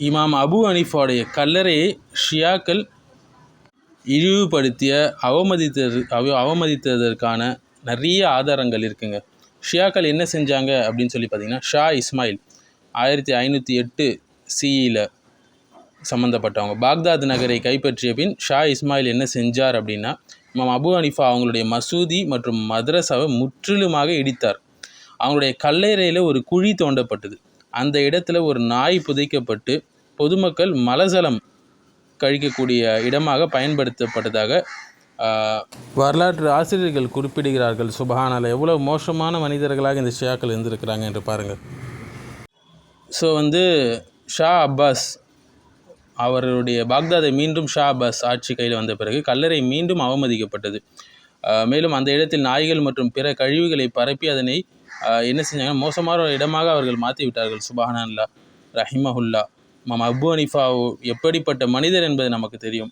இமாம் அபு ஹனீஃபாவுடைய கல்லறையை ஷியாக்கள் இழிவுபடுத்திய அவமதித்ததற்கான நிறைய ஆதாரங்கள் இருக்குங்க. ஷியாக்கள் என்ன செஞ்சாங்க அப்படின்னு சொல்லி பார்த்தீங்கன்னா, ஷா இஸ்மாயில் 1508 சிஇயில் சம்மந்தப்பட்டவங்க. பாக்தாத் நகரை கைப்பற்றிய பின் ஷா இஸ்மாயில் என்ன செஞ்சார் அப்படின்னா, இமாம் அபு ஹனீஃபா அவங்களுடைய மசூதி மற்றும் மதரசாவை முற்றிலுமாக இடித்தார். அவங்களுடைய கல்லறையில் ஒரு குழி தோண்டப்பட்டது. அந்த இடத்துல ஒரு நாய் புதைக்கப்பட்டு பொதுமக்கள் மலஜலம் கழிக்கக்கூடிய இடமாக பயன்படுத்தப்பட்டதாக வரலாற்று ஆசிரியர்கள் குறிப்பிடுகிறார்கள். சுபஹானல்லாஹ், எவ்வளோ மோசமான மனிதர்களாக இந்த ஷியாக்கள் இருந்திருக்கிறாங்க என்று பாருங்கள். ஸோ ஷா அப்பாஸ் அவருடைய பாக்தாதை மீண்டும் ஷா அப்பாஸ் ஆட்சி கையில் வந்த பிறகு கல்லறை மீண்டும் அவமதிக்கப்பட்டது. மேலும் அந்த இடத்தில் நாய்கள் மற்றும் பிற கழிவுகளை பரப்பி அதனை என்ன செஞ்சாங்க, மோசமான இடமாக அவர்கள் மாற்றி விட்டார்கள். சுபஹானல்லாஹ், ரஹிமஹுல்லா. இமாம் அபு ஹனீஃபா எப்படிப்பட்ட மனிதர் என்பது நமக்கு தெரியும்.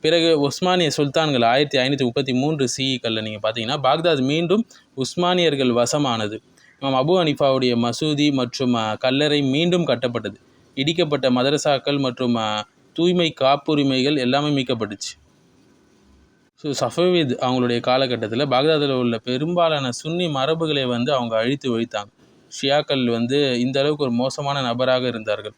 பிறகு உஸ்மானிய சுல்தான்கள் 1533 சிஇக்களில் நீங்கள் பார்த்தீங்கன்னா பாக்தாத் மீண்டும் உஸ்மானியர்கள் வசமானது. இமாம் அபு ஹனீஃபாவுடைய மசூதி மற்றும் கல்லறை மீண்டும் கட்டப்பட்டது. இடிக்கப்பட்ட மதரசாக்கள் மற்றும் தூய்மை காப்புரிமைகள் எல்லாமே மீட்கப்பட்டுச்சு. ஸோ சஃபவித் அவங்களுடைய காலகட்டத்தில் பாக்தாதில் உள்ள பெரும்பாலான சுன்னி மரபுகளை அவங்க அழித்து ஒழித்தாங்க. ஷியாக்கள் இந்த அளவுக்கு ஒரு மோசமான நபராக இருந்தார்கள்.